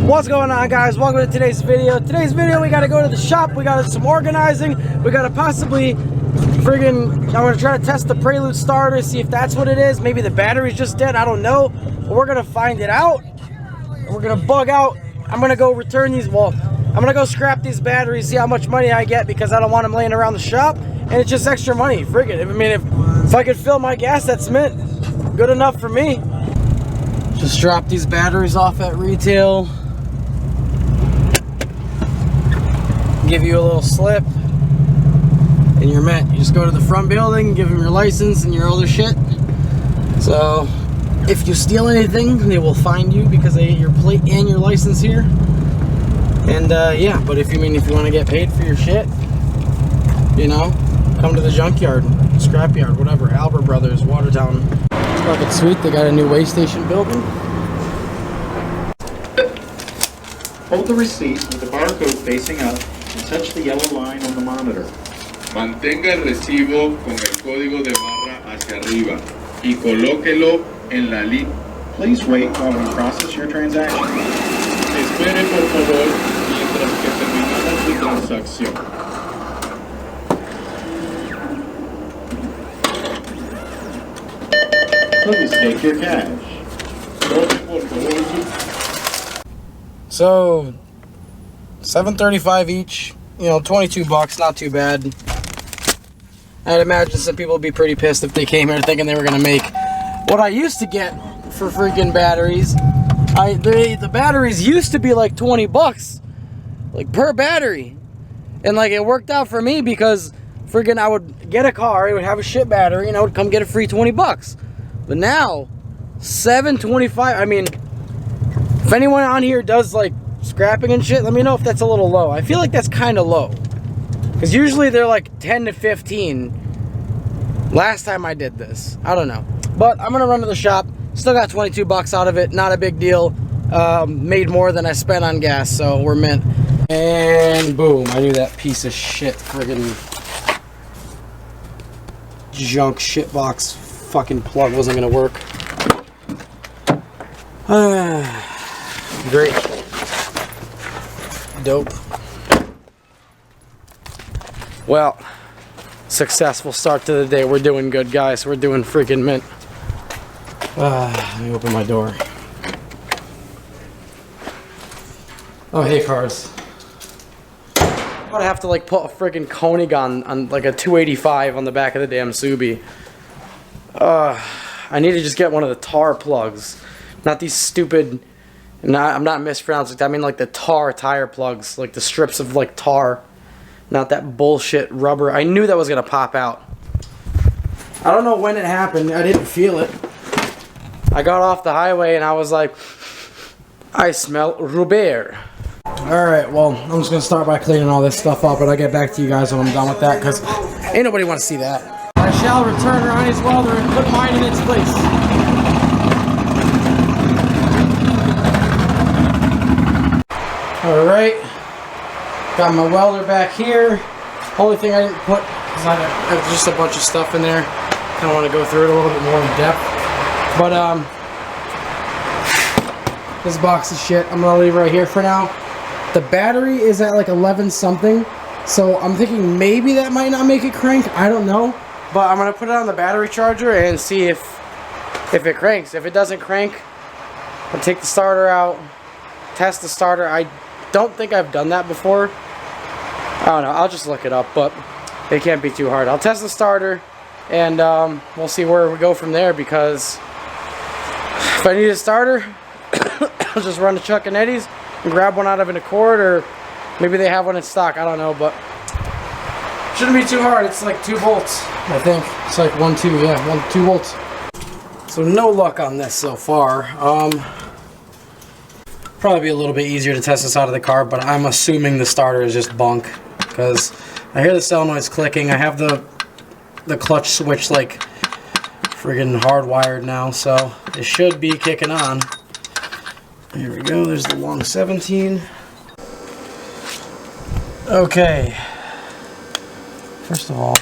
What's going on, guys? Welcome to today's video. Today's video, we gotta go to the shop. We got some organizing. We gotta possibly I'm gonna try to test the Prelude starter, see if that's what it is. Maybe the battery's just dead, I don't know. But we're gonna find it out. We're gonna bug out. I'm gonna go return these. Well, I'm gonna go scrap these batteries, see how much money I get, because I don't want them laying around the shop. And it's just extra money. Friggin'. I mean, if I could fill my gas, that's good enough for me. Just drop these batteries off at retail. Give you a little slip and you're met. You just go to the front building, give them your license and your other shit. So if you steal anything, they will find you because they get your plate and your license here. And yeah, but if you want to get paid for your shit, you know, come to the junkyard, scrapyard, whatever, Albert Brothers, Watertown. It's fucking sweet. They got a new way station building. Hold the receipt with the barcode facing up and touch the yellow line on the monitor. Mantenga el recibo con el código de barra hacia arriba y colóquelo en la línea. Please wait while we process your transaction. Espere por favor mientras que terminamos su transacción. Please take your cash. Tome por favor su. So $7.35 each, you know, 22 bucks, not too bad. I'd imagine some people would be pretty pissed if they came here thinking they were gonna make what I used to get for freaking batteries. The batteries used to be like 20 bucks, like per battery, and like it worked out for me because freaking I would get a car, it would have a shit battery, and I would come get a free 20 bucks. But now, $7.25. I mean, if anyone on here does like scrapping and shit, let me know if that's a little low. I feel like that's kind of low, because usually they're like 10 to 15. Last time I did this, I don't know, but I'm gonna run to the shop. Still got 22 bucks out of it, not a big deal. Made more than I spent on gas, so we're mint. And boom, I knew that piece of shit friggin' junk shitbox fucking plug wasn't gonna work. Great. Dope. Well, successful start to the day. We're doing good, guys. We're doing freaking mint. Let me open my door. Oh, hey, cars. I'm gonna have to like put a freaking Koenig on like a 285 on the back of the damn Subi. I need to just get one of the tar plugs, not these stupid. I'm not mispronouncing. I mean like the tar tire plugs, like the strips of like tar, not that bullshit rubber. I knew that was gonna pop out. I don't know when it happened. I didn't feel it. I got off the highway and I was like, I smell Robert. Alright, well, I'm just gonna start by cleaning all this stuff up, and I'll get back to you guys when I'm done with that, because ain't nobody want to see that. I shall return RONNIE'S welder and put mine in its place. Alright, got my welder back here. Only thing I didn't put is I have just a bunch of stuff in there. Kind of want to go through it a little bit more in depth. But this box of shit I'm gonna leave right here for now. The battery is at like 11 something, so I'm thinking maybe that might not make it crank. I don't know, but I'm gonna put it on the battery charger and see if it cranks. If it doesn't crank, I'll take the starter out, test the starter. I don't think I've done that before. I don't know. I'll just look it up, but it can't be too hard. I'll test the starter, and we'll see where we go from there, because if I need a starter, I'll just run to Chuck and Eddie's and grab one out of an Accord, or maybe they have one in stock. I don't know, but shouldn't be too hard. It's like 2 volts, I think. It's like 2 volts. So no luck on this so far. Probably be a little bit easier to test this out of the car, but I'm assuming the starter is just bunk, because I hear the solenoids clicking. I have the clutch switch like friggin' hardwired now, so it should be kicking on. Here we go, there's the long 17. Okay, first of all,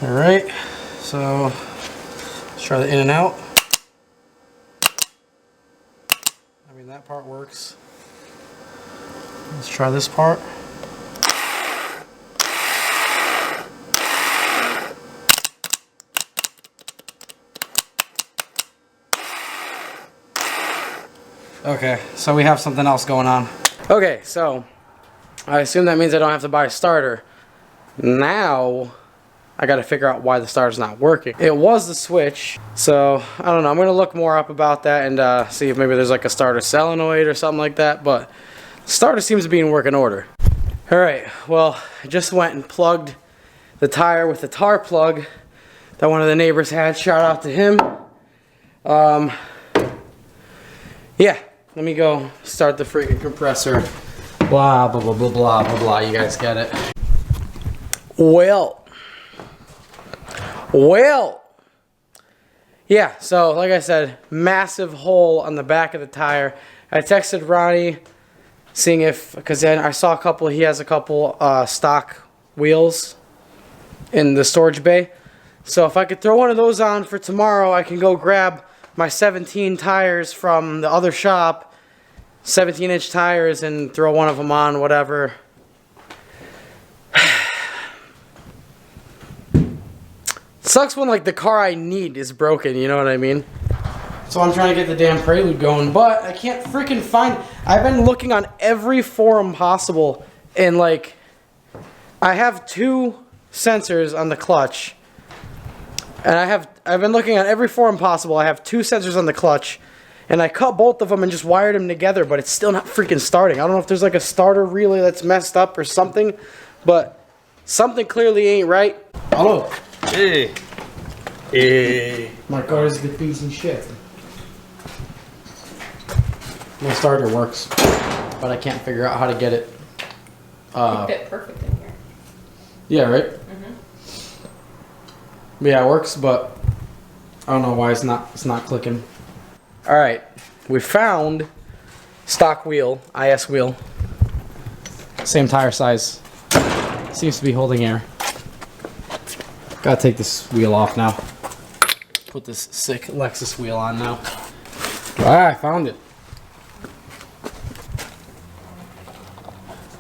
alright, so let's try the in and out. that part works. Let's try this part. Okay, so we have something else going on. Okay, so I assume that means I don't have to buy a starter. Now I gotta figure out why the starter's not working. It was the switch, so I don't know. I'm gonna look more up about that and see if maybe there's like a starter solenoid or something like that, but the starter seems to be in working order. Alright, well, I just went and plugged the tire with the tar plug that one of the neighbors had. Shout out to him. Yeah, let me go start the freaking compressor. Blah, blah, blah, blah, blah, blah, blah. You guys get it. Well, yeah, so like I said, massive hole on the back of the tire. I texted Ronnie seeing if, because then I saw a couple, he has a couple stock wheels in the storage bay. So if I could throw one of those on for tomorrow, I can go grab my 17 tires from the other shop, 17-inch tires, and throw one of them on, whatever. Sucks when like the car I need is broken, you know what I mean? So I'm trying to get the damn Prelude going, but I can't freaking find. I've been looking on every forum possible, and like I have 2 sensors on the clutch, and I've been looking on every forum possible. I have 2 sensors on the clutch, and I cut both of them and just wired them together, but it's still not freaking starting. I don't know if there's like a starter relay that's messed up or something, but something clearly ain't right. Hello. Hey. Hey. My car is a piece of shit. My starter works, but I can't figure out how to get it. It fit perfect in here. Yeah, right? Mm-hmm. Yeah, it works, but I don't know why it's not clicking. Alright, we found stock wheel, IS wheel. Same tire size. Seems to be holding air. Gotta take this wheel off now. Put this sick Lexus wheel on now. Ah, I found it.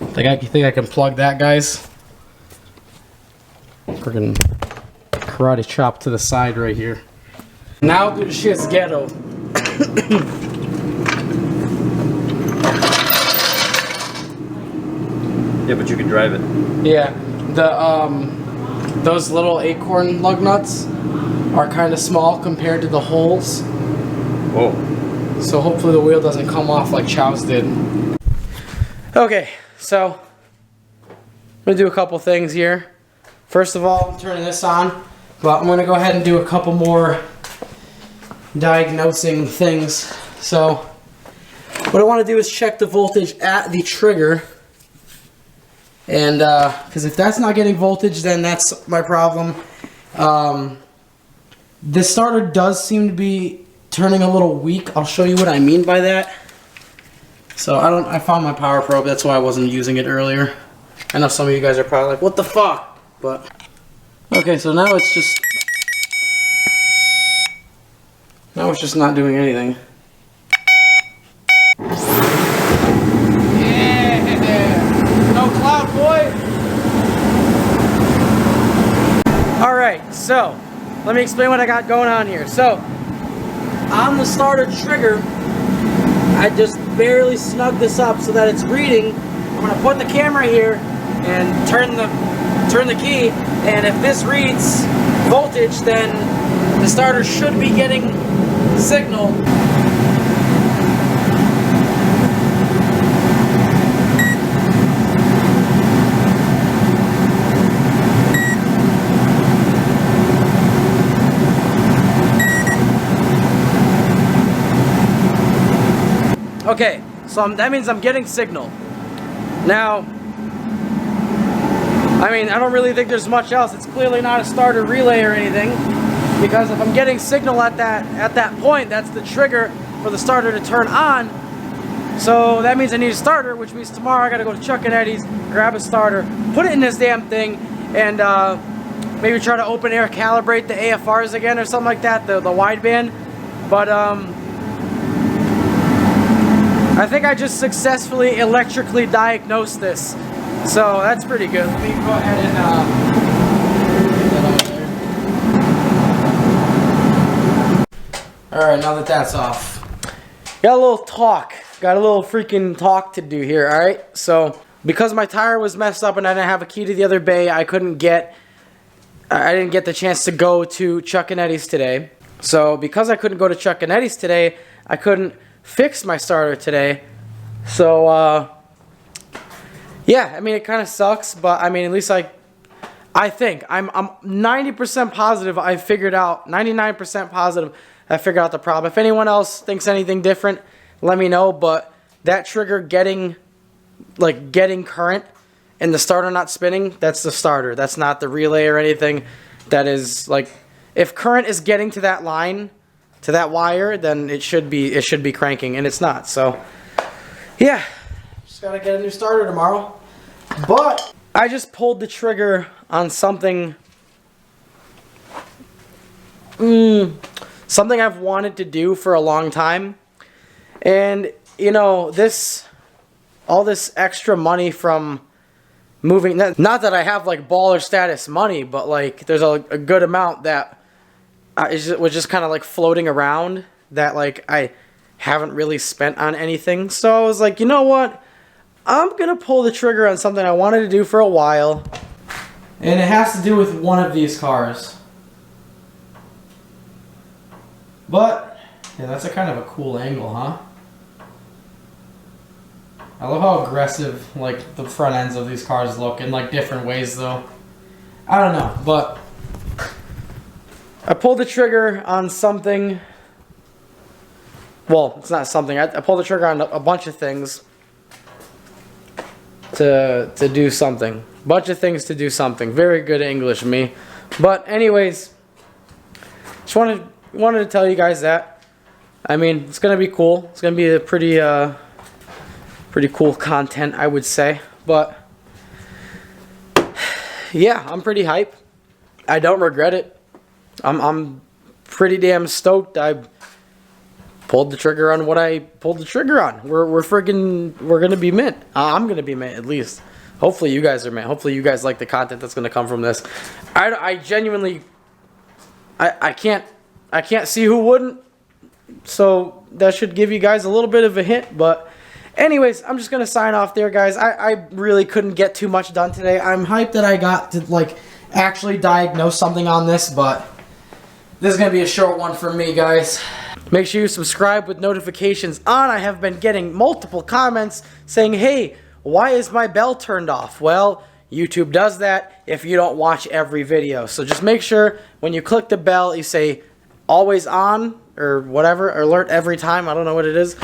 You think I can plug that, guys? Freaking karate chop to the side right here. Now the shit's ghetto. Yeah, but you can drive it. Yeah, those little acorn lug nuts are kind of small compared to the holes. Whoa. So hopefully the wheel doesn't come off like Chow's did. Okay, so I'm gonna do a couple things here. First of all, I'm turning this on, but I'm gonna go ahead and do a couple more diagnosing things. So what I want to do is check the voltage at the trigger, and because if that's not getting voltage, then that's my problem. This starter does seem to be turning a little weak. I'll show you what I mean by that. So I found my power probe, that's why I wasn't using it earlier. I know some of you guys are probably like, what the fuck? But okay, so now it's just not doing anything. Yeah, no cloud, boy. All right, so let me explain what I got going on here. So on the starter trigger, I just barely snugged this up so that it's reading. I'm gonna put the camera here and turn the key, and if this reads voltage, then the starter should be getting signal. Okay, so that means I'm getting signal. Now, I mean, I don't really think there's much else. It's clearly not a starter relay or anything, because if I'm getting signal at that point, that's the trigger for the starter to turn on. So that means I need a starter, which means tomorrow I gotta go to Chuck and Eddie's, grab a starter, put it in this damn thing, and maybe try to open air calibrate the AFRs again or something like that, the wideband. But I think I just successfully electrically diagnosed this. So that's pretty good. Let me go ahead and get that out there. Alright, now that that's off. Got a little talk. Got a little freaking talk to do here, alright? So, because my tire was messed up and I didn't have a key to the other bay, I didn't get the chance to go to Chuck and Eddie's today. So, because I couldn't go to Chuck and Eddie's today, I couldn't fix my starter today. So, yeah, I mean, it kind of sucks, but I mean, at least I think, I'm 90% positive I figured out, 99% positive I figured out the problem. If anyone else thinks anything different, let me know, but that trigger getting current and the starter not spinning, that's the starter. That's not the relay or anything. That is, like, if current is getting to that line, to that wire, then it should be cranking, and it's not. So, yeah, just gotta get a new starter tomorrow. But I just pulled the trigger on something, something I've wanted to do for a long time. And, you know, all this extra money from moving, not that I have, like, baller status money, but, like, there's a good amount that was just kind of, like, floating around that, like, I haven't really spent on anything. So I was like, you know what? I'm going to pull the trigger on something I wanted to do for a while. And it has to do with one of these cars. But, yeah, that's a kind of a cool angle, huh? I love how aggressive, like, the front ends of these cars look in, like, different ways, though. I don't know, but I pulled the trigger on something. Well, it's not something. I pulled the trigger on a bunch of things to do something. Bunch of things to do something. Very good English, me. But anyways, just wanted to tell you guys that. I mean, it's gonna be cool. It's gonna be a pretty cool content, I would say. But yeah, I'm pretty hype. I don't regret it. I'm pretty damn stoked. I pulled the trigger on what I pulled the trigger on. We're gonna be mint. I'm gonna be mint, at least. Hopefully you guys are mint. Hopefully you guys like the content that's gonna come from this. I genuinely, I can't see who wouldn't. So that should give you guys a little bit of a hint. But anyways, I'm just gonna sign off there, guys. I really couldn't get too much done today. I'm hyped that I got to, like, actually diagnose something on this, but this is gonna be a short one for me, guys. Make sure you subscribe with notifications on. I have been getting multiple comments saying, hey, why is my bell turned off? Well, YouTube does that if you don't watch every video. So just make sure when you click the bell, you say always on or whatever, or alert every time. I don't know what it is.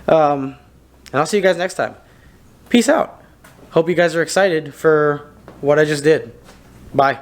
And I'll see you guys next time. Peace out. Hope you guys are excited for what I just did. Bye.